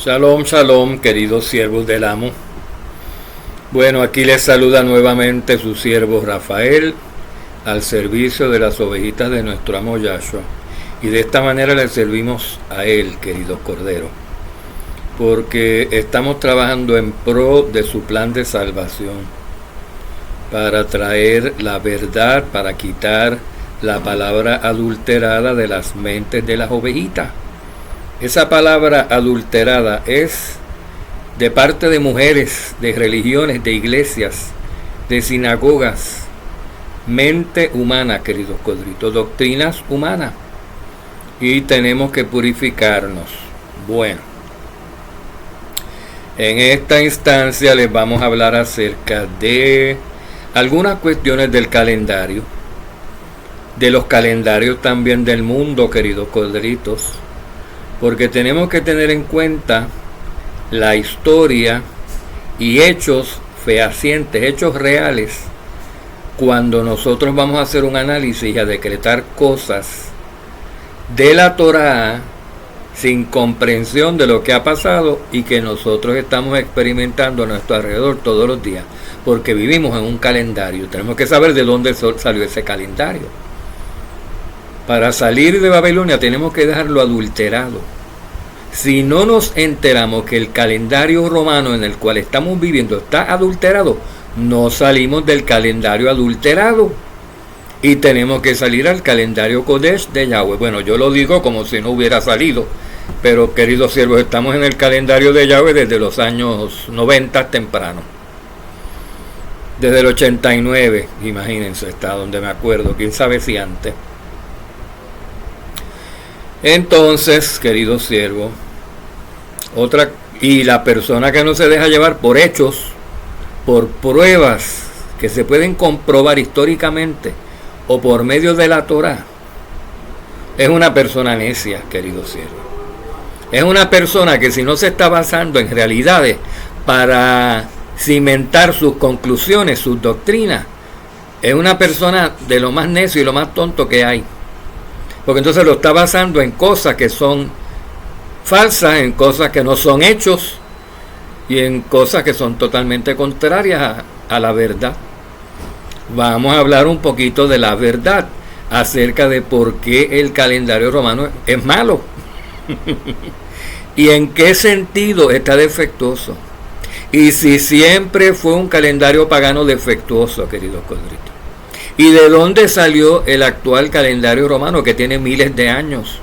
Shalom, shalom, queridos siervos del amo. Bueno, aquí les saluda nuevamente su siervo Rafael, al servicio de las ovejitas de nuestro amo Yahshua. Y de esta manera le servimos a él, querido Cordero, porque estamos trabajando en pro de su plan de salvación, para traer la verdad, para quitar la palabra adulterada de las mentes de las ovejitas. Esa palabra adulterada es de parte de mujeres, de religiones, de iglesias, de sinagogas, mente humana, queridos codritos, doctrinas humanas. Y tenemos que purificarnos. Bueno, en esta instancia les vamos a hablar acerca de algunas cuestiones del calendario, de los calendarios también del mundo, queridos codritos, porque tenemos que tener en cuenta la historia y hechos fehacientes, hechos reales, cuando nosotros vamos a hacer un análisis y a decretar cosas de la Torá sin comprensión de lo que ha pasado y que nosotros estamos experimentando a nuestro alrededor todos los días, porque vivimos en un calendario. Tenemos que saber de dónde salió ese calendario. Para salir de Babilonia tenemos que dejarlo adulterado. Si no nos enteramos que el calendario romano en el cual estamos viviendo está adulterado, no salimos del calendario adulterado. Y tenemos que salir al calendario Kodesh de Yahweh. Bueno, yo lo digo como si no hubiera salido, pero queridos siervos, estamos en el calendario de Yahweh desde los años 90 temprano. Desde el 89, imagínense, está donde me acuerdo, quién sabe si antes. Entonces, queridos siervos, y la persona que no se deja llevar por hechos, por pruebas que se pueden comprobar históricamente o por medio de la Torá, es una persona necia, queridos siervos. Es una persona que, si no se está basando en realidades para cimentar sus conclusiones, sus doctrinas, es una persona de lo más necio y lo más tonto que hay. Porque entonces lo está basando en cosas que son falsas, en cosas que no son hechos y en cosas que son totalmente contrarias a la verdad. Vamos a hablar un poquito de la verdad acerca de por qué el calendario romano es malo y en qué sentido está defectuoso, y si siempre fue un calendario pagano defectuoso, queridos codritos. ¿Y de dónde salió el actual calendario romano que tiene miles de años?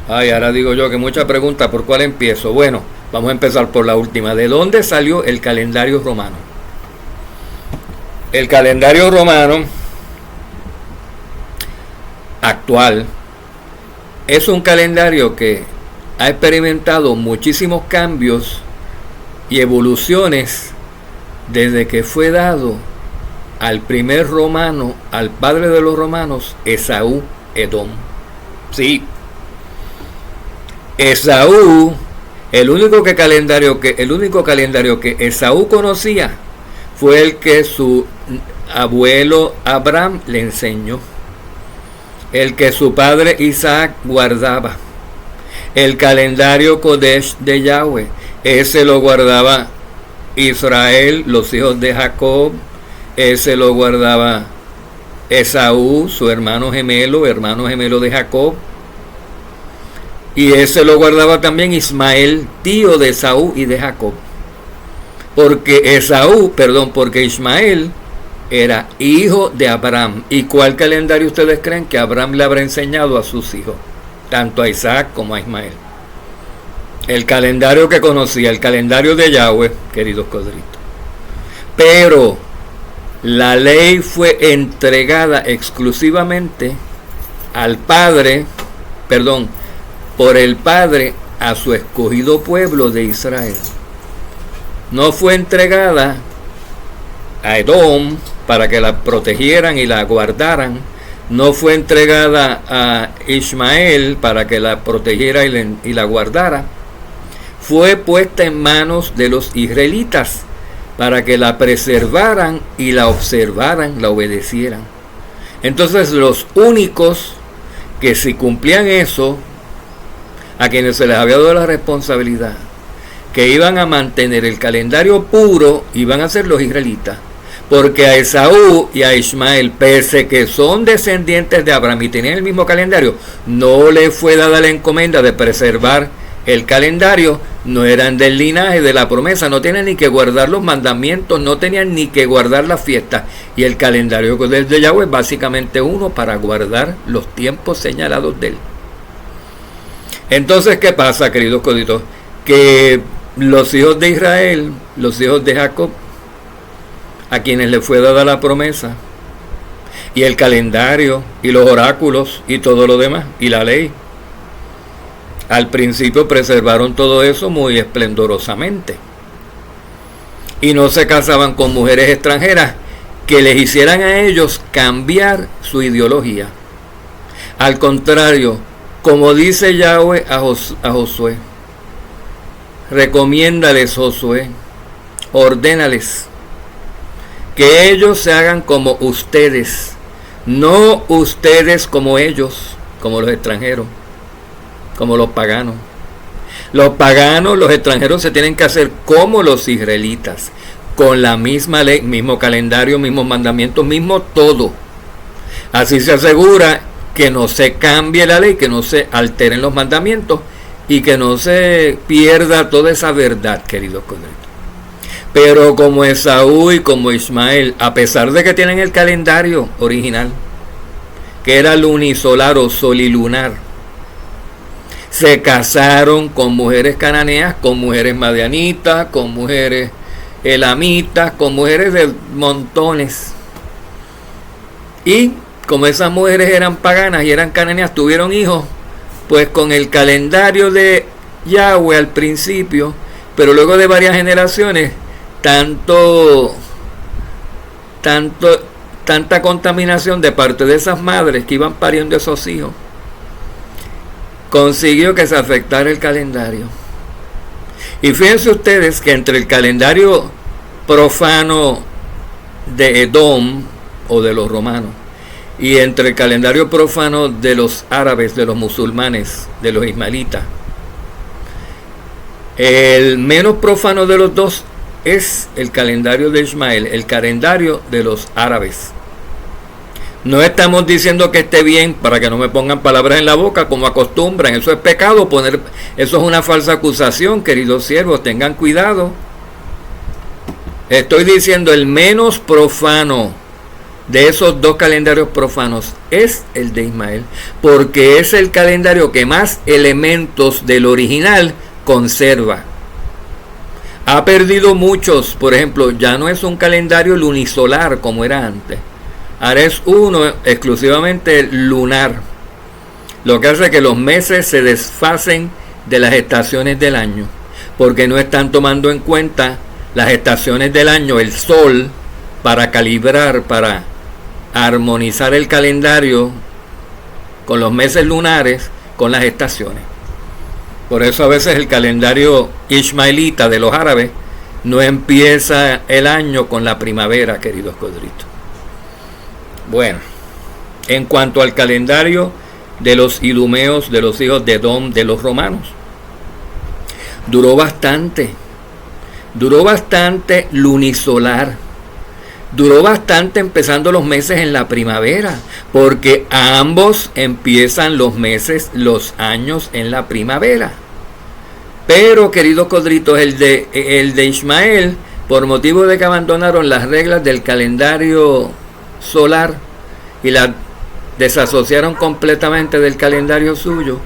Ay, ahora digo yo que mucha pregunta, ¿por cuál empiezo? Bueno, vamos a empezar por la última. ¿De dónde salió el calendario romano? El calendario romano actual es un calendario que ha experimentado muchísimos cambios y evoluciones desde que fue dado al primer romano, al padre de los romanos, Esaú, Edom. Sí, Esaú, el único calendario que Esaú conocía fue el que su abuelo Abraham le enseñó, el que su padre Isaac guardaba. El calendario Kodesh de Yahweh, ese lo guardaba Israel, los hijos de Jacob. Ese lo guardaba Esaú, su hermano gemelo de Jacob. Y ese lo guardaba también Ismael, tío de Esaú y de Jacob. Porque Ismael era hijo de Abraham. ¿Y cuál calendario ustedes creen que Abraham le habrá enseñado a sus hijos? Tanto a Isaac como a Ismael. El calendario que conocía, el calendario de Yahweh, queridos codritos. Pero la ley fue entregada exclusivamente por el Padre a su escogido pueblo de Israel. No fue entregada a Edom para que la protegieran y la guardaran. No fue entregada a Ismael para que la protegiera y la guardara. Fue puesta en manos de los israelitas para que la preservaran y la observaran, la obedecieran. Entonces los únicos que si cumplían eso a quienes se les había dado la responsabilidad, que iban a mantener el calendario puro, iban a ser los israelitas. Porque a Esaú y a Ismael, pese que son descendientes de Abraham y tenían el mismo calendario, no le fue dada la encomienda de preservar el calendario, no eran del linaje de la promesa, no tenían ni que guardar los mandamientos, no tenían ni que guardar las fiestas. Y el calendario de Yahweh es básicamente uno para guardar los tiempos señalados de él. Entonces, ¿qué pasa, queridos coditos? Que los hijos de Israel, los hijos de Jacob, a quienes le fue dada la promesa, y el calendario, y los oráculos, y todo lo demás, y la ley, al principio preservaron todo eso muy esplendorosamente. Y no se casaban con mujeres extranjeras que les hicieran a ellos cambiar su ideología. Al contrario, como dice Yahweh a Josué, recomiéndales, Josué, ordénales, que ellos se hagan como ustedes, no ustedes como ellos, como los extranjeros, como los paganos. Los paganos, los extranjeros se tienen que hacer como los israelitas, con la misma ley, mismo calendario, mismos mandamientos, mismo todo. Así se asegura que no se cambie la ley, que no se alteren los mandamientos y que no se pierda toda esa verdad, queridos colegas. Pero como Esaú y como Ismael, a pesar de que tienen el calendario original, que era lunisolar o solilunar, se casaron con mujeres cananeas, con mujeres madianitas, con mujeres elamitas, con mujeres de montones. Y como esas mujeres eran paganas y eran cananeas, tuvieron hijos, pues con el calendario de Yahweh al principio, pero luego de varias generaciones, tanta contaminación de parte de esas madres que iban pariendo esos hijos, consiguió que se afectara el calendario. Y fíjense ustedes que entre el calendario profano de Edom o de los romanos y entre el calendario profano de los árabes, de los musulmanes, de los ismaelitas, el menos profano de los dos es el calendario de Ismael, el calendario de los árabes. No estamos diciendo que esté bien, para que no me pongan palabras en la boca como acostumbran. Eso es pecado, eso es una falsa acusación, queridos siervos, tengan cuidado. Estoy diciendo el menos profano de esos dos calendarios profanos es el de Ismael, porque es el calendario que más elementos del original conserva. Ha perdido muchos, por ejemplo, ya no es un calendario lunisolar como era antes. Ahora es uno exclusivamente lunar, lo que hace que los meses se desfasen de las estaciones del año, porque no están tomando en cuenta las estaciones del año, el sol, para calibrar, para armonizar el calendario con los meses lunares, con las estaciones. Por eso a veces el calendario ismaelita de los árabes no empieza el año con la primavera, queridos codritos. Bueno, en cuanto al calendario de los idumeos, de los hijos de Edom, de los romanos, duró bastante lunisolar, duró bastante empezando los meses en la primavera, porque a ambos empiezan los meses, los años en la primavera. Pero, queridos codritos, el de Ismael, por motivo de que abandonaron las reglas del calendario solar y la desasociaron completamente del calendario suyo,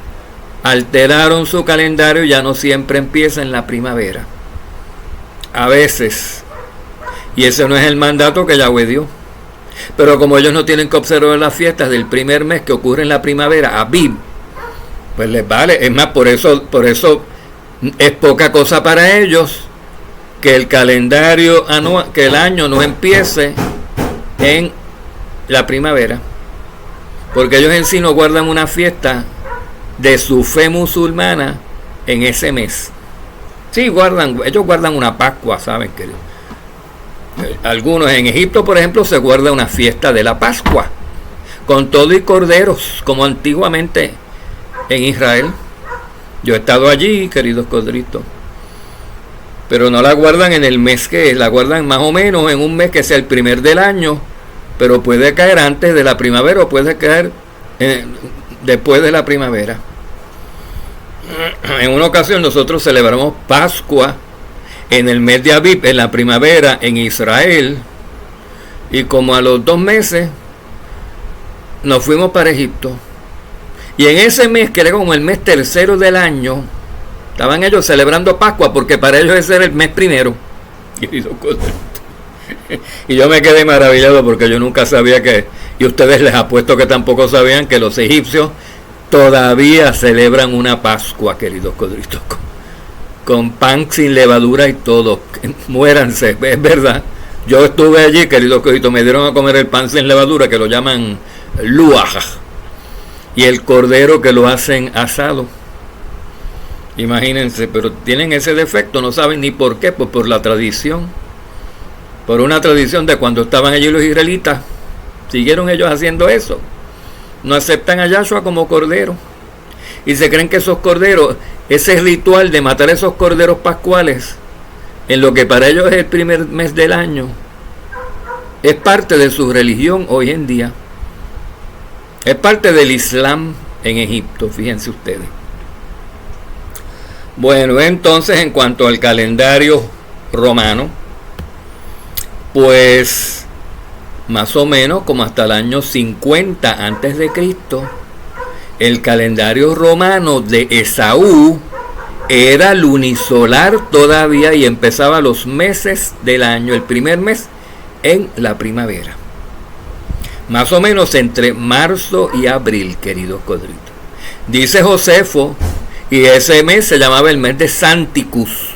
alteraron su calendario, ya no siempre empieza en la primavera, a veces, y ese no es el mandato que Yahweh dio. Pero como ellos no tienen que observar las fiestas del primer mes que ocurre en la primavera, Abib, pues les vale. Es más, por eso es poca cosa para ellos que el calendario anual, que el año no empiece en la primavera, porque ellos en sí no guardan una fiesta de su fe musulmana en ese mes. Sí, ellos guardan una Pascua, ¿saben, querido? Algunos en Egipto, por ejemplo, se guarda una fiesta de la Pascua, con todo y corderos, como antiguamente en Israel. Yo he estado allí, queridos codritos. Pero no la guardan en el mes que es, la guardan más o menos en un mes que sea el primer del año, pero puede caer antes de la primavera o puede caer después de la primavera. En una ocasión nosotros celebramos Pascua en el mes de Abib, en la primavera, en Israel, y como a los 2 meses nos fuimos para Egipto. Y en ese mes, que era como el mes tercero del año, estaban ellos celebrando Pascua, porque para ellos ese era el mes primero. Y yo me quedé maravillado porque yo nunca sabía que, y ustedes les apuesto que tampoco sabían, que los egipcios todavía celebran una Pascua, queridos codritos, con pan sin levadura y todo. Muéranse, es verdad. Yo estuve allí, queridos codritos, me dieron a comer el pan sin levadura, que lo llaman luaj, y el cordero, que lo hacen asado. Imagínense, pero tienen ese defecto, no saben ni por qué, pues por la tradición, por una tradición de cuando estaban allí los israelitas, siguieron ellos haciendo eso. No aceptan a Yahshua como cordero, y se creen que esos corderos, ese ritual de matar esos corderos pascuales, en lo que para ellos es el primer mes del año, es parte de su religión hoy en día, es parte del Islam en Egipto, fíjense ustedes. Bueno, entonces en cuanto al calendario romano, pues más o menos como hasta el año 50 antes de Cristo, el calendario romano de Esaú era lunisolar todavía y empezaba los meses del año, el primer mes en la primavera, más o menos entre marzo y abril, queridos codritos. Dice Josefo, y ese mes se llamaba el mes de Santicus.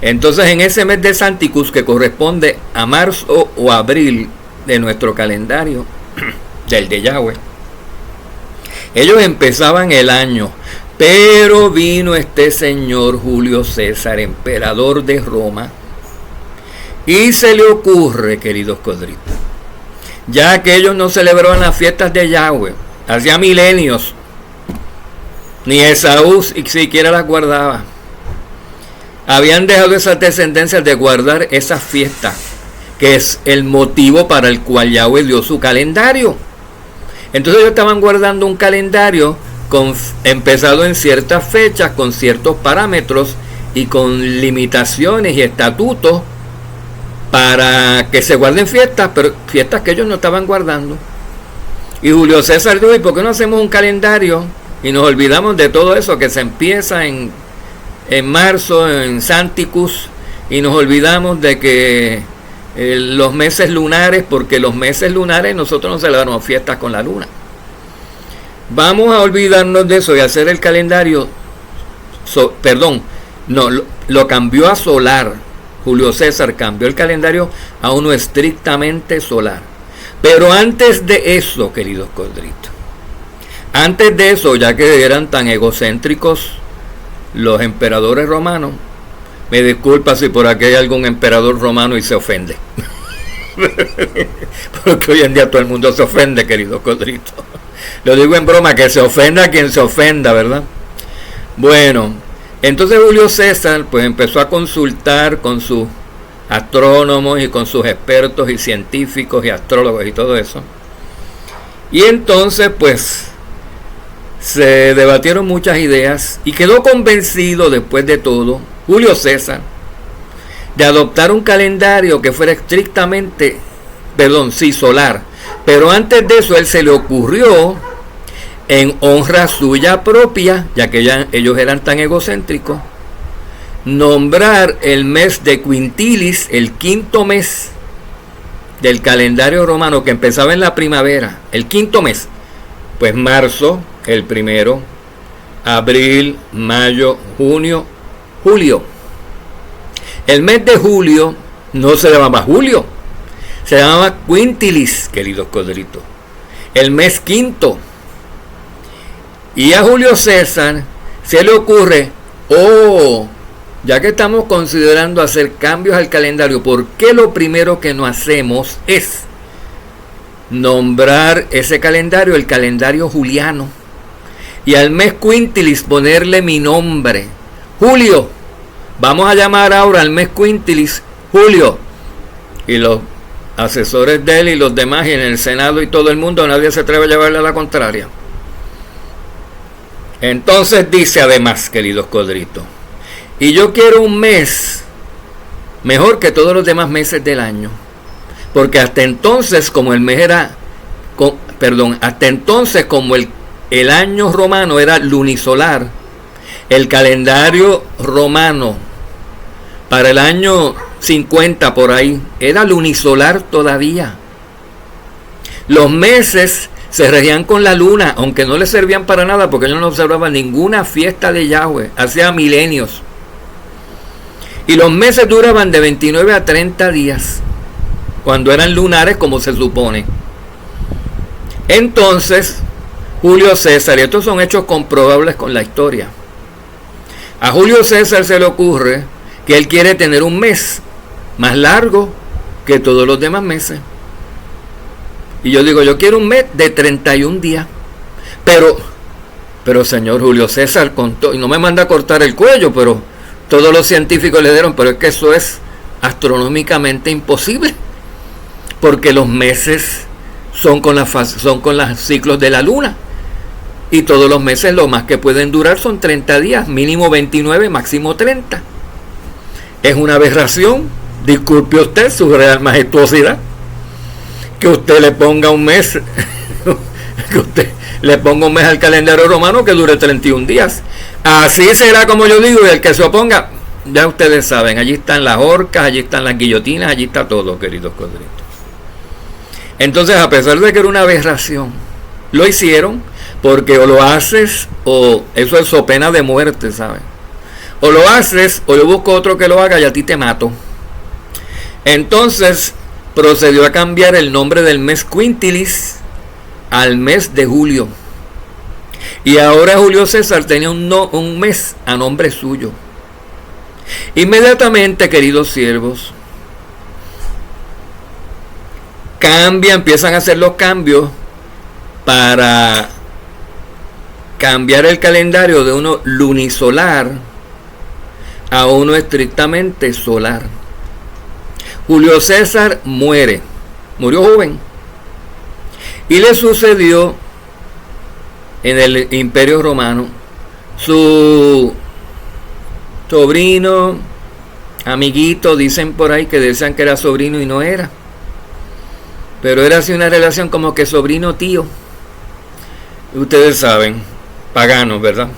Entonces en ese mes de Santicus, que corresponde a marzo o abril de nuestro calendario, del de Yahweh, ellos empezaban el año, pero vino este señor Julio César, emperador de Roma, y se le ocurre, queridos codritos, ya que ellos no celebraban las fiestas de Yahweh hacía milenios, ni Esaú siquiera las guardaba. Habían dejado esas descendencias de guardar esas fiestas, que es el motivo para el cual Yahweh dio su calendario. Entonces ellos estaban guardando un calendario empezado en ciertas fechas, con ciertos parámetros y con limitaciones y estatutos para que se guarden fiestas, pero fiestas que ellos no estaban guardando. Y Julio César dijo, ¿y por qué no hacemos un calendario y nos olvidamos de todo eso que se empieza en marzo, en Santicus, y nos olvidamos de que los meses lunares, porque los meses lunares nosotros no celebramos fiestas con la luna? Vamos a olvidarnos de eso y hacer el calendario, lo cambió a solar. Julio César cambió el calendario a uno estrictamente solar. Pero antes de eso, queridos codritos, antes de eso, ya que eran tan egocéntricos los emperadores romanos, me disculpa si por aquí hay algún emperador romano y se ofende, porque hoy en día todo el mundo se ofende, queridos codritos. Lo digo en broma, que se ofenda quien se ofenda, ¿verdad? Bueno, entonces Julio César pues empezó a consultar con sus astrónomos y con sus expertos y científicos y astrólogos y todo eso. Y entonces pues se debatieron muchas ideas y quedó convencido, después de todo, Julio César, de adoptar un calendario que fuera estrictamente, solar. Pero antes de eso, él se le ocurrió, en honra suya propia, ya que ellos eran tan egocéntricos, nombrar el mes de Quintilis, el quinto mes del calendario romano, que empezaba en la primavera, el quinto mes, pues marzo, el primero, abril, mayo, junio, julio. El mes de julio no se llamaba julio, se llamaba Quintilis, queridos codritos, el mes quinto. Y a Julio César se le ocurre, ya que estamos considerando hacer cambios al calendario, ¿por qué lo primero que no hacemos es nombrar ese calendario el calendario juliano? y al mes quintilis ponerle mi nombre. Julio. Vamos a llamar ahora al mes quintilis Julio. Y los asesores de él y los demás y en el Senado y todo el mundo, nadie se atreve a llevarle a la contraria. Entonces dice además, queridos codritos, y yo quiero un mes mejor que todos los demás meses del año, porque hasta entonces como el mes era, hasta entonces como el año romano era lunisolar, el calendario romano para el año 50 por ahí era lunisolar todavía. Los meses se regían con la luna, aunque no les servían para nada porque ellos no observaban ninguna fiesta de Yahweh, hacía milenios. Y los meses duraban de 29 a 30 días, cuando eran lunares como se supone. Entonces, Julio César, y estos son hechos comprobables con la historia, a Julio César se le ocurre que él quiere tener un mes más largo que todos los demás meses. Y yo digo, yo quiero un mes de 31 días. Pero señor Julio César contó, y no me manda a cortar el cuello, pero todos los científicos le dieron, pero es que eso es astronómicamente imposible, porque los meses son con los ciclos de la luna, y todos los meses lo más que pueden durar son 30 días, mínimo 29, máximo 30. Es una aberración, disculpe usted, su real majestuosidad, que usted le ponga un mes, que usted le ponga un mes al calendario romano que dure 31 días. Así será como yo digo, y el que se oponga, ya ustedes saben, allí están las horcas, allí están las guillotinas, allí está todo, queridos codritos. Entonces, a pesar de que era una aberración, lo hicieron, porque o lo haces, o eso es so pena de muerte, ¿sabes? O lo haces, o yo busco otro que lo haga y a ti te mato. Entonces, procedió a cambiar el nombre del mes quintilis al mes de julio. Y ahora Julio César tenía un mes a nombre suyo. Inmediatamente, queridos siervos, empiezan a hacer los cambios para cambiar el calendario de uno lunisolar a uno estrictamente solar. Julio César murió joven, y le sucedió en el Imperio Romano su sobrino, amiguito, dicen por ahí que decían que era sobrino y no era, pero era así una relación como que sobrino-tío, ustedes saben, paganos, ¿verdad?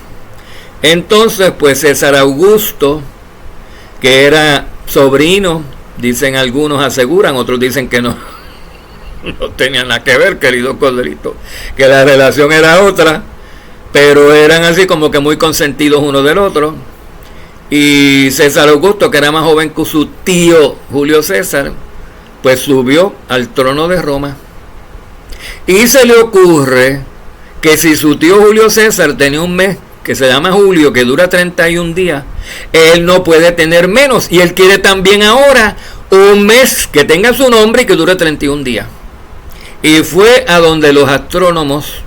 Entonces, pues César Augusto, que era sobrino, dicen algunos, aseguran, otros dicen que no tenían nada que ver, querido codrito, que la relación era otra, pero eran así como que muy consentidos uno del otro. Y César Augusto, que era más joven que su tío Julio César, pues subió al trono de Roma. Y se le ocurre que si su tío Julio César tenía un mes que se llama Julio, que dura 31 días, él no puede tener menos, y él quiere también ahora un mes que tenga su nombre y que dure 31 días. Y fue a donde los astrónomos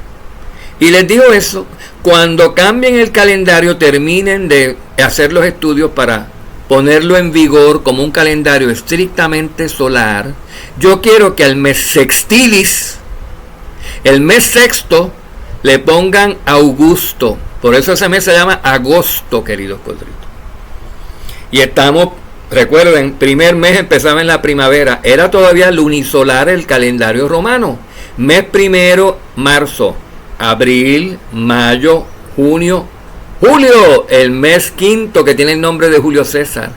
y les dijo eso: cuando cambien el calendario, terminen de hacer los estudios para ponerlo en vigor como un calendario estrictamente solar, yo quiero que al mes sextilis, el mes sexto, le pongan Augusto. Por eso ese mes se llama agosto, queridos codritos. Y estamos, recuerden, primer mes empezaba en la primavera. Era todavía lunisolar el calendario romano. Mes primero, marzo, abril, mayo, junio, julio, el mes quinto que tiene el nombre de Julio César.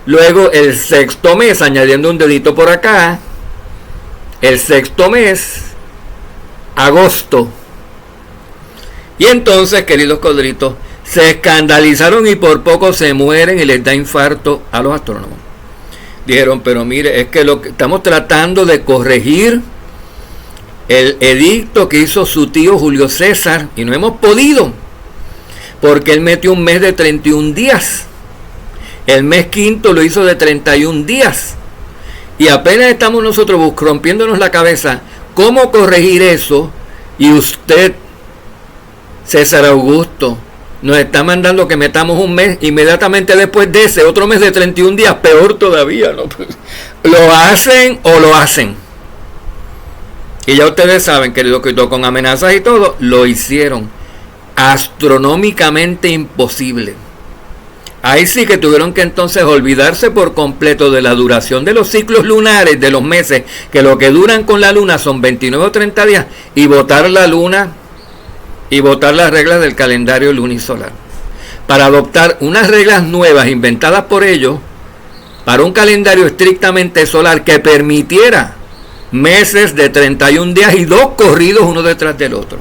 Luego el sexto mes, añadiendo un dedito por acá, el sexto mes, agosto. Y entonces, queridos codritos, se escandalizaron y por poco se mueren y les da infarto a los astrónomos. Dijeron, pero mire, es que lo que estamos tratando de corregir el edicto que hizo su tío Julio César y no hemos podido, porque él metió un mes de 31 días. El mes quinto lo hizo de 31 días. Y apenas estamos nosotros rompiéndonos la cabeza cómo corregir eso, y usted César Augusto nos está mandando que metamos un mes, inmediatamente después de ese, otro mes de 31 días, peor todavía, ¿no? Lo hacen o lo hacen. Y ya ustedes saben, queridos, que con amenazas y todo, lo hicieron. Astronómicamente imposible. Ahí sí que tuvieron que entonces olvidarse por completo de la duración de los ciclos lunares, de los meses, que lo que duran con la luna son 29 o 30 días, y votar la luna y votar las reglas del calendario lunisolar, para adoptar unas reglas nuevas inventadas por ellos, para un calendario estrictamente solar que permitiera meses de 31 días y 2 corridos uno detrás del otro.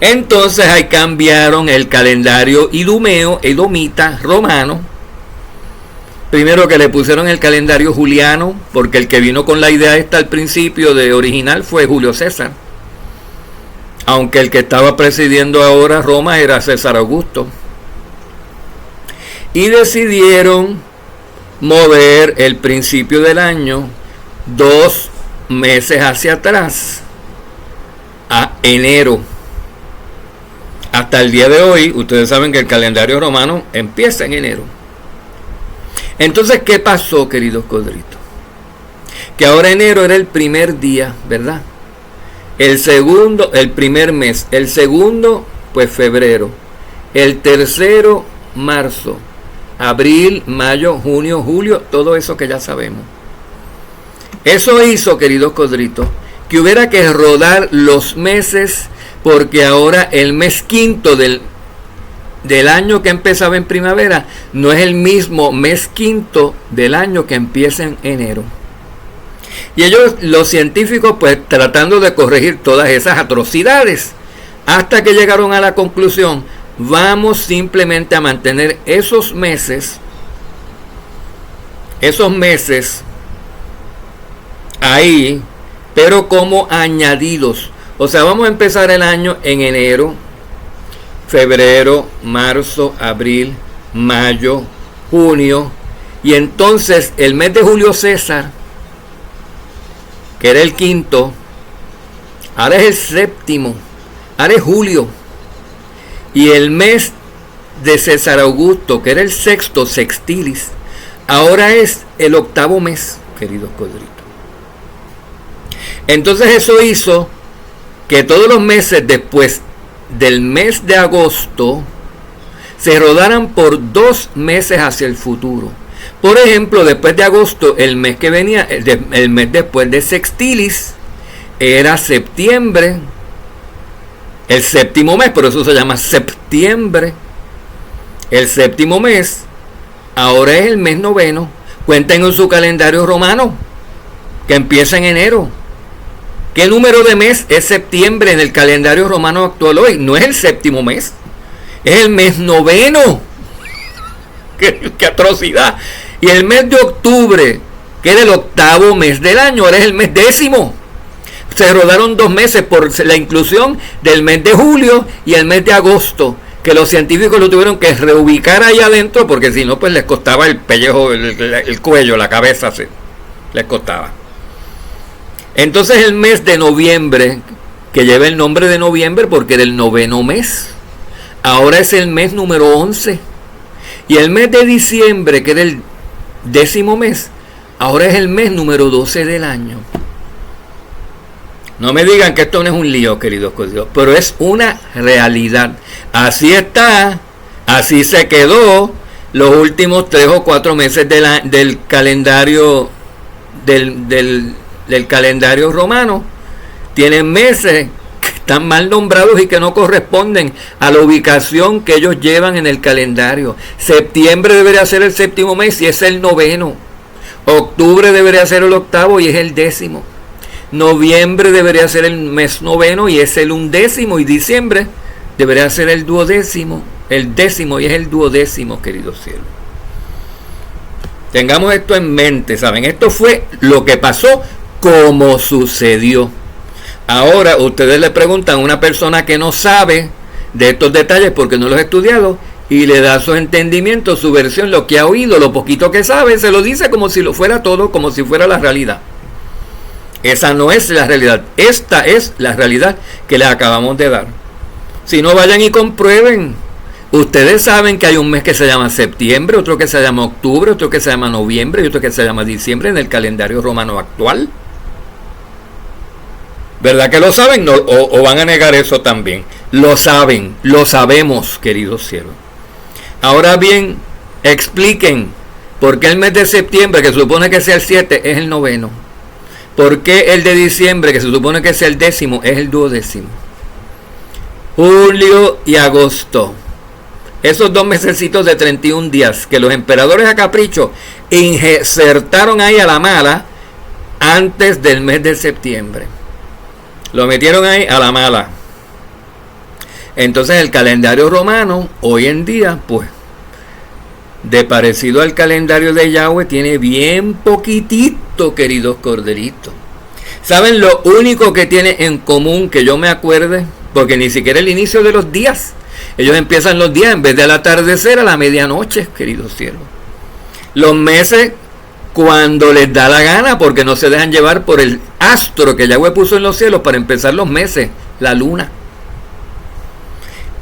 Entonces ahí cambiaron el calendario idumeo, edomita, romano. Primero que le pusieron el calendario juliano, porque el que vino con la idea esta al principio de original fue Julio César. Aunque el que estaba presidiendo ahora Roma era César Augusto. Y decidieron mover el principio del año 2 meses hacia atrás, a enero. Hasta el día de hoy, ustedes saben que el calendario romano empieza en enero. Entonces, ¿qué pasó, queridos codritos? Que ahora enero era el primer día, ¿verdad? El segundo, el primer mes. El segundo, pues febrero. El tercero, marzo. Abril, mayo, junio, julio, todo eso que ya sabemos. Eso hizo, queridos codritos, que hubiera que rodar los meses, porque ahora el mes quinto del año que empezaba en primavera no es el mismo mes quinto del año que empieza en enero. Y ellos, los científicos, pues tratando de corregir todas esas atrocidades, hasta que llegaron a la conclusión: vamos simplemente a mantener esos meses ahí, pero como añadidos. O sea, vamos a empezar el año en enero, febrero, marzo, abril, mayo, junio, y entonces el mes de Julio César, que era el quinto, ahora es el séptimo, ahora es julio, y el mes de César Augusto, que era el sexto, sextilis, ahora es el octavo mes, queridos codritos. Entonces eso hizo que todos los meses después del mes de agosto se rodaran por 2 meses hacia el futuro. Por ejemplo, después de agosto, el mes que venía, el mes después de sextilis, era septiembre, el séptimo mes, por eso se llama septiembre. El séptimo mes ahora es el mes noveno. Cuenten en su calendario romano, que empieza en enero. ¿Qué número de mes es septiembre en el calendario romano actual hoy? No es el séptimo mes, es el mes noveno. ¡Qué atrocidad! Y el mes de octubre, que era el octavo mes del año, ahora es el mes décimo. Se rodaron 2 meses por la inclusión del mes de julio y el mes de agosto, que los científicos lo tuvieron que reubicar ahí adentro, porque si no, pues les costaba el pellejo, el cuello, la cabeza, les costaba. Entonces el mes de noviembre, que lleva el nombre de noviembre porque era el noveno mes, ahora es el mes número 11. Y el mes de diciembre, que era el 10º mes, ahora es el mes número 12 del año. No me digan que esto no es un lío, queridos códigos, pero es una realidad. Así está, así se quedó los últimos 3 o 4 meses del calendario del calendario romano. Tienen meses que están mal nombrados y que no corresponden a la ubicación que ellos llevan en el calendario. Septiembre debería ser el séptimo mes y es el noveno. Octubre debería ser el octavo y es el 10º. Noviembre debería ser el mes noveno y es el 11º. Y diciembre debería ser el 12º, el 10º y es el 12º, queridos cielos. Tengamos esto en mente, ¿saben? Esto fue lo que pasó, como sucedió. Ahora ustedes le preguntan a una persona que no sabe de estos detalles porque no los ha estudiado y le da su entendimiento, su versión, lo que ha oído, lo poquito que sabe, se lo dice como si lo fuera todo, como si fuera la realidad. Esa no es la realidad, esta es la realidad que les acabamos de dar. Si no, vayan y comprueben. Ustedes saben que hay un mes que se llama septiembre, otro que se llama octubre, otro que se llama noviembre y otro que se llama diciembre en el calendario romano actual. ¿Verdad que lo saben? No, o van a negar eso también. Lo saben, lo sabemos, queridos cielos. Ahora bien, expliquen por qué el mes de septiembre, que se supone que sea el 7, es el 9. ¿Por qué el de diciembre, que se supone que sea el 10, es el 12? Julio y agosto. Esos 2 mesecitos de 31 días que los emperadores a capricho insertaron ahí a la mala antes del mes de septiembre. Lo metieron ahí a la mala. Entonces el calendario romano, hoy en día, pues, de parecido al calendario de Yahweh, tiene bien poquitito, queridos corderitos. ¿Saben lo único que tiene en común que yo me acuerde? Porque ni siquiera el inicio de los días. Ellos empiezan los días en vez del atardecer a la medianoche, queridos cielos. Los meses cuando les da la gana, porque no se dejan llevar por el astro que Yahweh puso en los cielos para empezar los meses, la luna.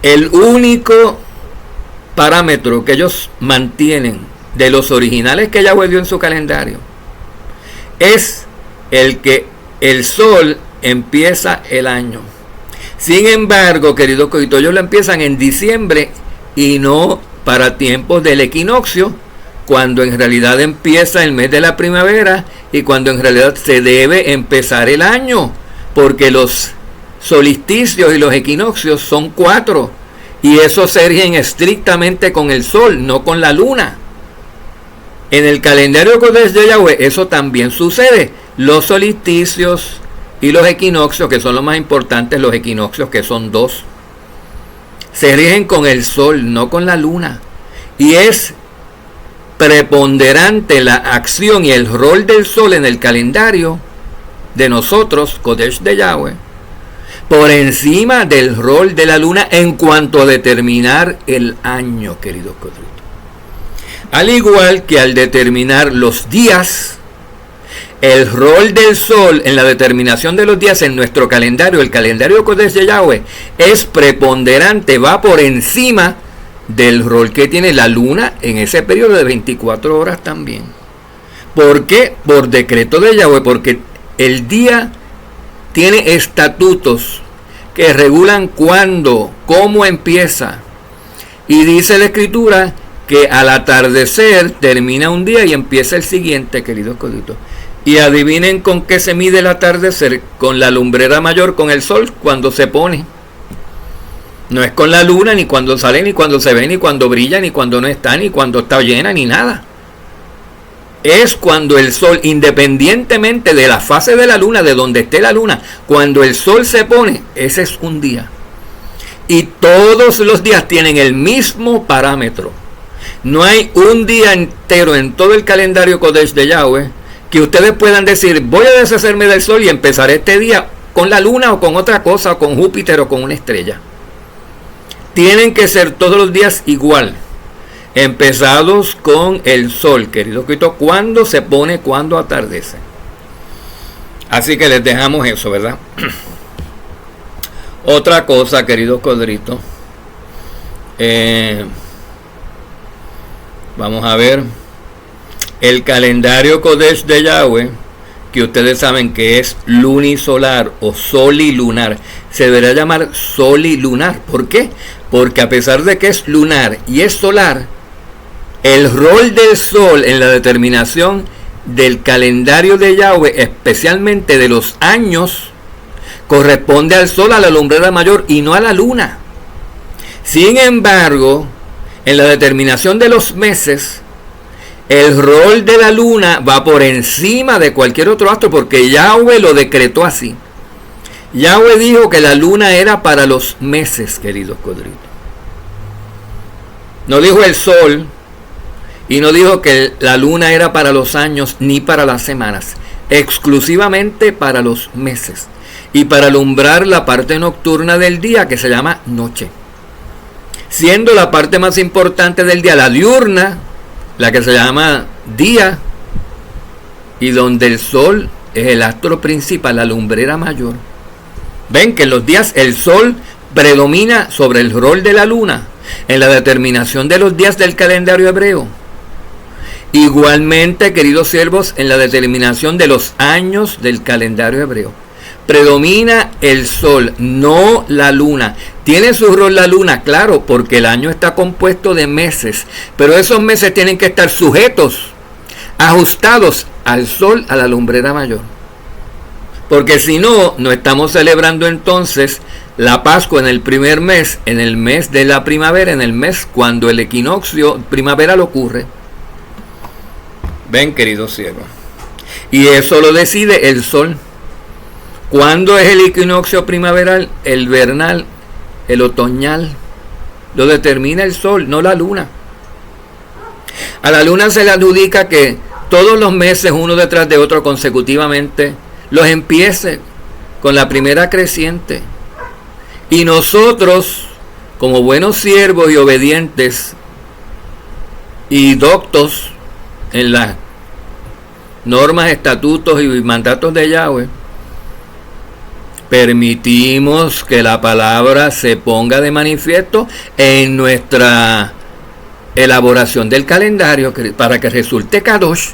El único parámetro que ellos mantienen de los originales que Yahweh dio en su calendario es el que el sol empieza el año. Sin embargo, queridos coitos, ellos lo empiezan en diciembre y no para tiempos del equinoccio, cuando en realidad empieza el mes de la primavera y cuando en realidad se debe empezar el año, porque los solsticios y los equinoccios son 4 y esos se rigen estrictamente con el sol, no con la luna. En el calendario Kodesh de Yahweh eso también sucede. Los solsticios y los equinoccios, que son los más importantes, los equinoccios, que son 2, se rigen con el sol, no con la luna. Y es preponderante la acción y el rol del sol en el calendario de nosotros, Kodesh de Yahweh, por encima del rol de la luna en cuanto a determinar el año, queridos corderitos. Al igual que al determinar los días, el rol del sol en la determinación de los días en nuestro calendario, el calendario Kodesh de Yahweh, es preponderante, va por encima del rol que tiene la luna en ese periodo de 24 horas también. ¿Por qué? Por decreto de Yahweh, porque el día tiene estatutos que regulan cuándo, cómo empieza. Y dice la escritura que al atardecer termina un día y empieza el siguiente, queridos coditos. Y adivinen con qué se mide el atardecer: con la lumbrera mayor, con el sol cuando se pone. No es con la luna, ni cuando sale, ni cuando se ve, ni cuando brilla, ni cuando no está, ni cuando está llena, ni nada. Es cuando el sol, independientemente de la fase de la luna, de donde esté la luna, cuando el sol se pone, ese es un día. Y todos los días tienen el mismo parámetro. No hay un día entero en todo el calendario Kodesh de Yahweh que ustedes puedan decir: voy a deshacerme del sol y empezar este día con la luna o con otra cosa, o con Júpiter o con una estrella. Tienen que ser todos los días igual, empezados con el sol, querido Cristo, cuando se pone, cuando atardece. Así que les dejamos eso, ¿verdad? Otra cosa, queridos corderitos, vamos a ver el calendario Kodesh de Yahweh, que ustedes saben que es lunisolar o solilunar. Se deberá llamar solilunar. ¿Por qué? Porque a pesar de que es lunar y es solar, el rol del sol en la determinación del calendario de Yahweh, especialmente de los años, corresponde al sol, a la lumbrera mayor, y no a la luna. Sin embargo, en la determinación de los meses, el rol de la luna va por encima de cualquier otro astro, porque Yahweh lo decretó así. Yahweh dijo que la luna era para los meses, queridos corderitos. No dijo el sol, y no dijo que la luna era para los años ni para las semanas, exclusivamente para los meses y para alumbrar la parte nocturna del día, que se llama noche, siendo la parte más importante del día la diurna, la que se llama día, y donde el sol es el astro principal, la lumbrera mayor. Ven que en los días el sol predomina sobre el rol de la luna en la determinación de los días del calendario hebreo. Igualmente, queridos siervos, en la determinación de los años del calendario hebreo. Predomina el sol, no la luna. Tiene su rol la luna, claro, porque el año está compuesto de meses, pero esos meses tienen que estar sujetos, ajustados al sol, a la lumbrera mayor. Porque si no, no estamos celebrando entonces la Pascua en el primer mes, en el mes de la primavera, en el mes cuando el equinoccio primaveral ocurre. Ven, queridos siervos. Y eso lo decide el sol. ¿Cuándo es el equinoccio primaveral? El vernal, el otoñal. Lo determina el sol, no la luna. A la luna se le adjudica que todos los meses, uno detrás de otro consecutivamente, los empiece con la primera creciente. Y nosotros, como buenos siervos y obedientes y doctos en las normas, estatutos y mandatos de Yahweh, permitimos que la palabra se ponga de manifiesto en nuestra elaboración del calendario para que resulte Kadosh.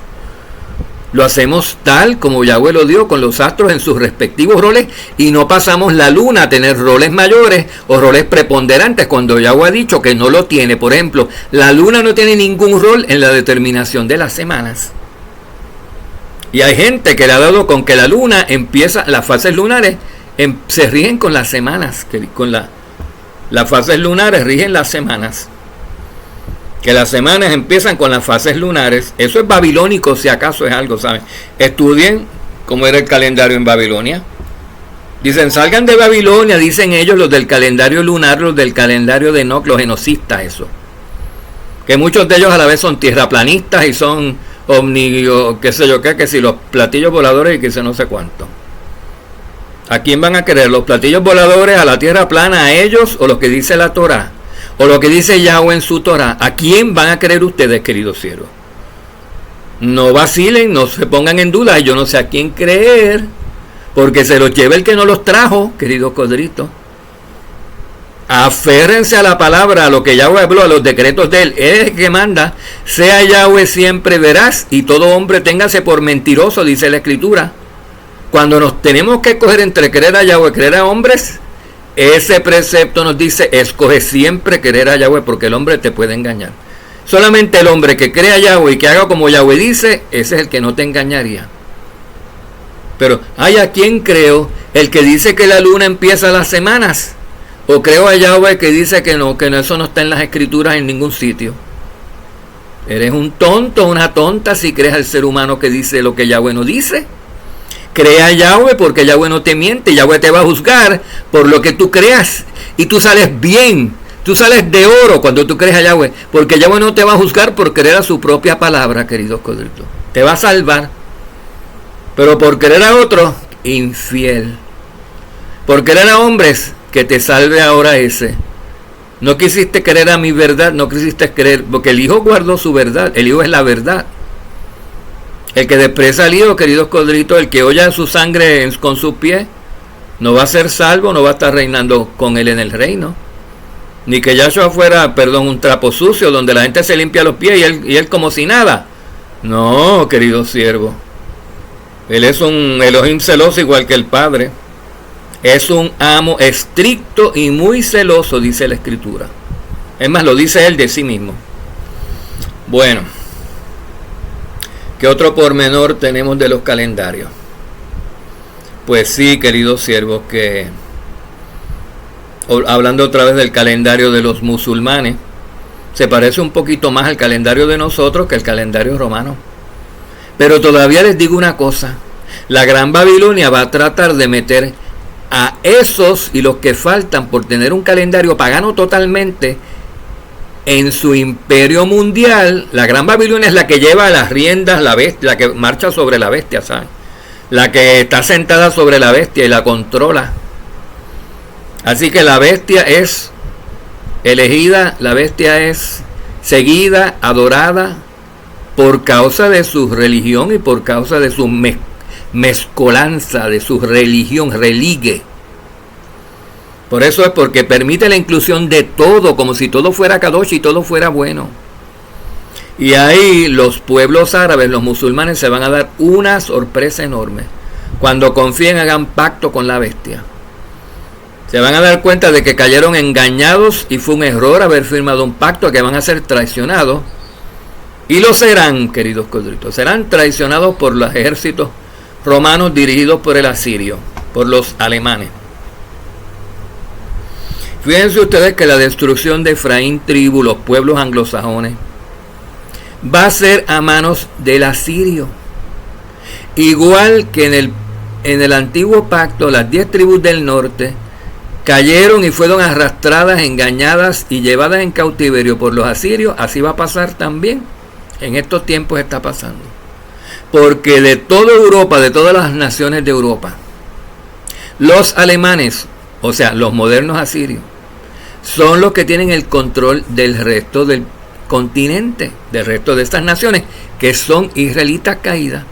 Lo hacemos tal como Yahweh lo dio, con los astros en sus respectivos roles, y no pasamos la luna a tener roles mayores o roles preponderantes cuando Yahweh ha dicho que no lo tiene. Por ejemplo, la luna no tiene ningún rol en la determinación de las semanas. Y hay gente que le ha dado con que la luna empieza, las fases lunares se rigen con las semanas, las fases lunares rigen las semanas. Que las semanas empiezan con las fases lunares. Eso es babilónico, si acaso es algo, ¿saben? Estudien cómo era el calendario en Babilonia. Dicen, salgan de Babilonia, dicen ellos, los del calendario lunar, los del calendario de Enoch, los enocistas, eso. Que muchos de ellos a la vez son tierraplanistas y son qué sé yo qué, que si los platillos voladores y que sé no sé cuánto. ¿A quién van a creer? ¿Los platillos voladores, a la tierra plana, a ellos, o lo que dice la Torá? O lo que dice Yahweh en su Torah? ¿A quién van a creer ustedes, queridos siervos? No vacilen, no se pongan en duda. Yo no sé a quién creer, porque se los lleva el que no los trajo, queridos codritos. Aférrense a la palabra, a lo que Yahweh habló, a los decretos de él. Él es el que manda. Sea Yahweh siempre veraz, y todo hombre téngase por mentiroso, dice la Escritura. Cuando nos tenemos que escoger entre creer a Yahweh y creer a hombres, ese precepto nos dice, escoge siempre creer a Yahweh, porque el hombre te puede engañar. Solamente el hombre que cree a Yahweh y que haga como Yahweh dice, ese es el que no te engañaría. Pero, ¿a quién creo? ¿El que dice que la luna empieza las semanas? ¿O creo a Yahweh que dice que no, eso no está en las escrituras en ningún sitio? Eres un tonto, una tonta, si crees al ser humano que dice lo que Yahweh no dice. Crea a Yahweh, porque Yahweh no te miente. Yahweh te va a juzgar por lo que tú creas. Y tú sales bien. Tú sales de oro cuando tú crees a Yahweh. Porque Yahweh no te va a juzgar por creer a su propia palabra, queridos codritos. Te va a salvar. Pero por creer a otros, infiel. Por creer a hombres, que te salve ahora ese. No quisiste creer a mi verdad. No quisiste creer. Porque el Hijo guardó su verdad. El Hijo es la verdad. El que desprecia al Hijo, queridos codritos, el que holla su sangre con sus pies, no va a ser salvo, no va a estar reinando con él en el reino. Ni que Yahshua fuera, un trapo sucio, donde la gente se limpia los pies y él como si nada. No, querido siervo. Él es un Elohim celoso igual que el Padre. Es un amo estricto y muy celoso, dice la Escritura. Es más, lo dice él de sí mismo. Bueno. ¿Qué otro pormenor tenemos de los calendarios? Pues sí, queridos siervos, que hablando otra vez del calendario de los musulmanes, se parece un poquito más al calendario de nosotros que el calendario romano. Pero todavía les digo una cosa, la Gran Babilonia va a tratar de meter a esos y los que faltan por tener un calendario pagano totalmente en su imperio mundial. La Gran Babilonia es la que lleva las riendas, la bestia, la que marcha sobre la bestia, ¿saben? La que está sentada sobre la bestia y la controla. Así que la bestia es elegida, la bestia es seguida, adorada, por causa de su religión y por causa de su mezcolanza, de su religión, religue. Por eso es porque permite la inclusión de todo, como si todo fuera kadosh y todo fuera bueno. Y ahí los pueblos árabes, los musulmanes, se van a dar una sorpresa enorme. Cuando confíen, hagan pacto con la bestia. Se van a dar cuenta de que cayeron engañados y fue un error haber firmado un pacto, que van a ser traicionados. Y lo serán, queridos corderitos. Serán traicionados por los ejércitos romanos dirigidos por el asirio, por los alemanes. Fíjense ustedes que la destrucción de Efraín, tribu, los pueblos anglosajones, va a ser a manos del asirio. Igual que en el antiguo pacto, las 10 tribus del norte cayeron y fueron arrastradas, engañadas y llevadas en cautiverio por los asirios. Así va a pasar también. En estos tiempos está pasando. Porque de toda Europa, de todas las naciones de Europa, los alemanes, o sea, los modernos asirios, son los que tienen el control del resto del continente, del resto de estas naciones, que son israelitas caídas.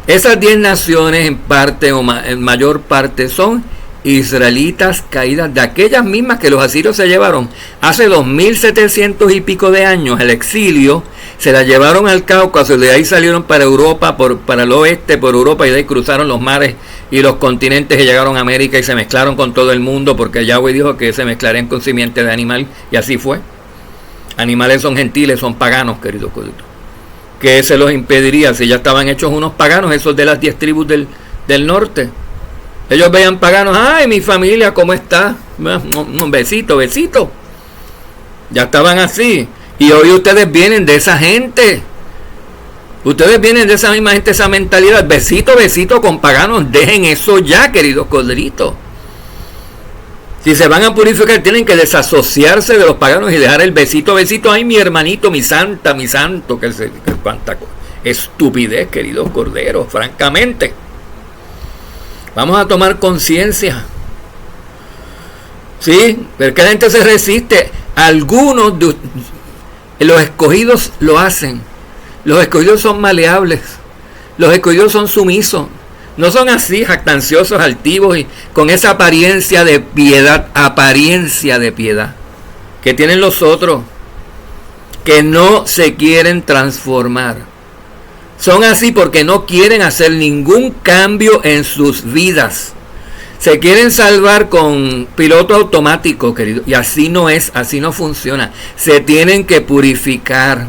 Esas 10 naciones en parte o en mayor parte son israelitas caídas, de aquellas mismas que los asirios se llevaron hace 2700 y pico de años al exilio. Se las llevaron al Cáucaso, de ahí salieron para Europa, para el oeste, por Europa, y de ahí cruzaron los mares y los continentes y llegaron a América y se mezclaron con todo el mundo, porque Yahweh dijo que se mezclarían con simiente de animal, y así fue. Animales son gentiles, son paganos, queridos coditos. ¿Qué se los impediría si ya estaban hechos unos paganos, esos de las 10 tribus del norte? Ellos veían paganos, ¡ay, mi familia, ¿cómo está? Un besito, besito. Ya estaban así. Y hoy ustedes vienen de esa gente. Ustedes vienen de esa misma gente, esa mentalidad. Besito, besito con paganos. Dejen eso ya, queridos corderitos. Si se van a purificar, tienen que desasociarse de los paganos y dejar el besito, besito. Ay, mi hermanito, mi santa, mi santo. Que cuánta estupidez, queridos corderos, francamente. Vamos a tomar conciencia. Sí, pero que la gente se resiste. Algunos de los escogidos lo hacen. Los escogidos son maleables. Los escogidos son sumisos. No son así jactanciosos, altivos y con esa apariencia de piedad, que tienen los otros, que no se quieren transformar. Son así porque no quieren hacer ningún cambio en sus vidas. Se quieren salvar con piloto automático, querido. Y así no es, así no funciona. Se tienen que purificar.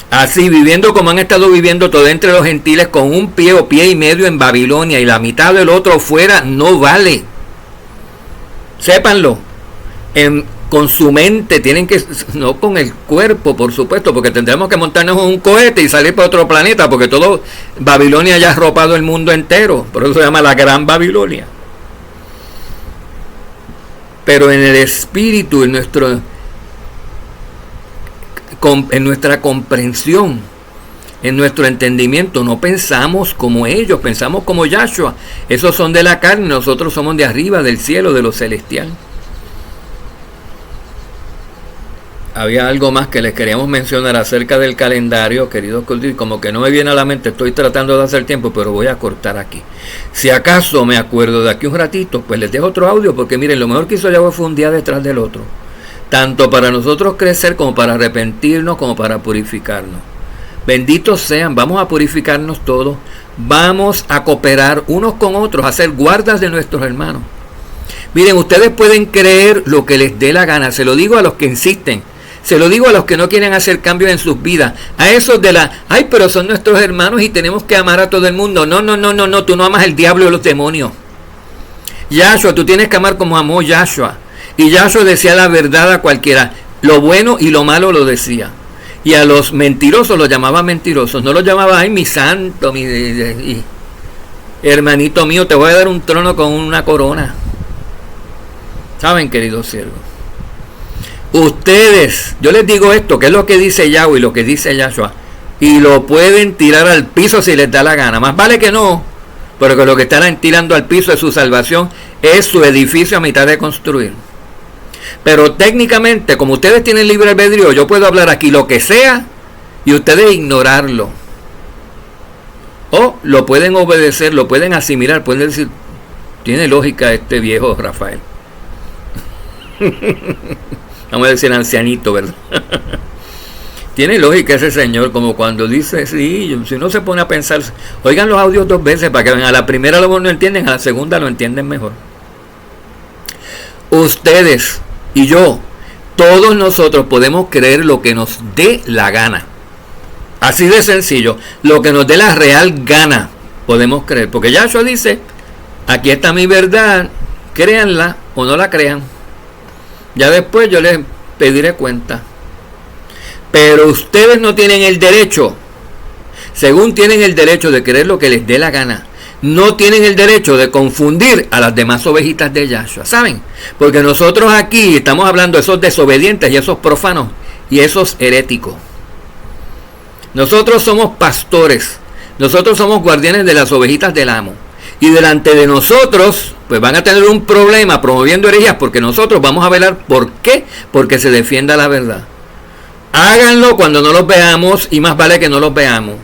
Así, viviendo como han estado viviendo todo entre los gentiles, con un pie o pie y medio en Babilonia y la mitad del otro fuera, no vale. Sépanlo. Con su mente, tienen que, no con el cuerpo, por supuesto, porque tendremos que montarnos en un cohete y salir para otro planeta, porque todo Babilonia ya ha arropado el mundo entero, por eso se llama la Gran Babilonia. Pero en el espíritu, en nuestra comprensión, en nuestro entendimiento, no pensamos como ellos, pensamos como Yahshua. Esos son de la carne, nosotros somos de arriba, del cielo, de lo celestial. Había algo más que les queríamos mencionar acerca del calendario, queridos corderitos, como que no me viene a la mente, estoy tratando de hacer tiempo, pero voy a cortar aquí. Si acaso me acuerdo de aquí un ratito, pues les dejo otro audio, porque miren, lo mejor que hizo Yahweh fue un día detrás del otro. Tanto para nosotros crecer, como para arrepentirnos, como para purificarnos. Benditos sean, vamos a purificarnos todos, vamos a cooperar unos con otros, a ser guardas de nuestros hermanos. Miren, ustedes pueden creer lo que les dé la gana, se lo digo a los que insisten. Se lo digo a los que no quieren hacer cambios en sus vidas. A esos de ay, pero son nuestros hermanos y tenemos que amar a todo el mundo. No, tú no amas el diablo y los demonios. Yahshua, tú tienes que amar como amó Yahshua. Y Yahshua decía la verdad a cualquiera. Lo bueno y lo malo lo decía. Y a los mentirosos los llamaba mentirosos. No los llamaba, ay, mi santo, mi hermanito mío, te voy a dar un trono con una corona. ¿Saben, queridos siervos? Ustedes, yo les digo esto, que es lo que dice Yahweh y lo que dice Yahshua, y lo pueden tirar al piso si les da la gana. Más vale que no, porque lo que están tirando al piso es su salvación, es su edificio a mitad de construir. Pero técnicamente, como ustedes tienen libre albedrío, yo puedo hablar aquí lo que sea y ustedes ignorarlo. O lo pueden obedecer, lo pueden asimilar, pueden decir, Tiene lógica este viejo Rafael. Vamos a decir ancianito, ¿verdad? Tiene lógica ese señor, como cuando dice, sí, si uno se pone a pensar, oigan los audios 2 veces para que vean, a la primera lo no entienden, a la segunda lo entienden mejor. Ustedes y yo, todos nosotros podemos creer lo que nos dé la gana. Así de sencillo, lo que nos dé la real gana podemos creer, porque Yahshua dice, aquí está mi verdad, créanla o no la crean. Ya después yo les pediré cuenta. Pero ustedes no tienen el derecho, según tienen el derecho de creer lo que les dé la gana, no tienen el derecho de confundir a las demás ovejitas de Yahshua, ¿saben? Porque nosotros aquí estamos hablando de esos desobedientes y esos profanos y esos heréticos. Nosotros somos pastores, nosotros somos guardianes de las ovejitas del amo. Y delante de nosotros, pues van a tener un problema promoviendo herejías, porque nosotros vamos a velar. ¿Por qué? Porque se defienda la verdad. Háganlo cuando no los veamos, y más vale que no los veamos.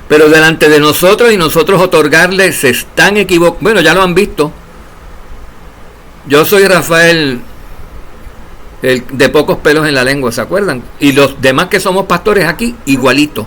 Pero delante de nosotros y nosotros otorgarles, se están equivocando. Bueno, ya lo han visto. Yo soy Rafael, el de pocos pelos en la lengua, ¿se acuerdan? Y los demás que somos pastores aquí, igualito.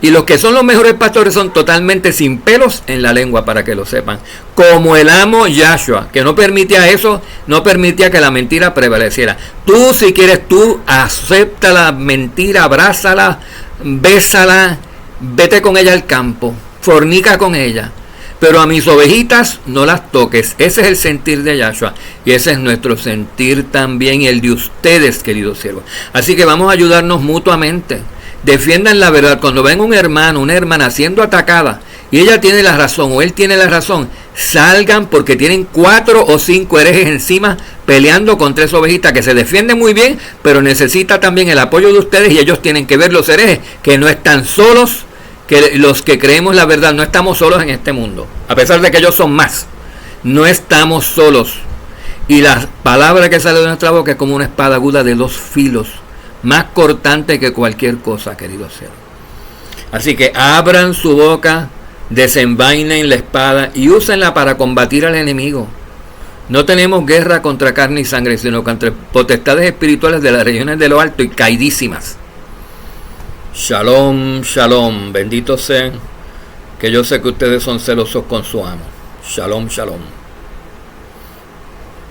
Y los que son los mejores pastores son totalmente sin pelos en la lengua, para que lo sepan. Como el amo Yahshua, que no permitía eso, no permitía que la mentira prevaleciera. Tú, si quieres, tú acepta la mentira, abrázala, bésala, vete con ella al campo, fornica con ella. Pero a mis ovejitas no las toques. Ese es el sentir de Yahshua. Y ese es nuestro sentir también, y el de ustedes, queridos siervos. Así que vamos a ayudarnos mutuamente. Defiendan la verdad. Cuando ven un hermano, una hermana siendo atacada, y ella tiene la razón o él tiene la razón, salgan, porque tienen 4 o 5 herejes encima peleando contra esa ovejita que se defiende muy bien, pero necesita también el apoyo de ustedes, y ellos tienen que ver, los herejes, que no están solos, que los que creemos la verdad no estamos solos en este mundo, a pesar de que ellos son más. No estamos solos. Y la palabra que sale de nuestra boca es como una espada aguda de 2 filos, más cortante que cualquier cosa, queridos siervos. Así que abran su boca, desenvainen la espada y úsenla para combatir al enemigo. No tenemos guerra contra carne y sangre, sino contra potestades espirituales de las regiones de lo alto y caidísimas. Shalom, shalom. Benditos sean, que yo sé que ustedes son celosos con su amo. Shalom, shalom.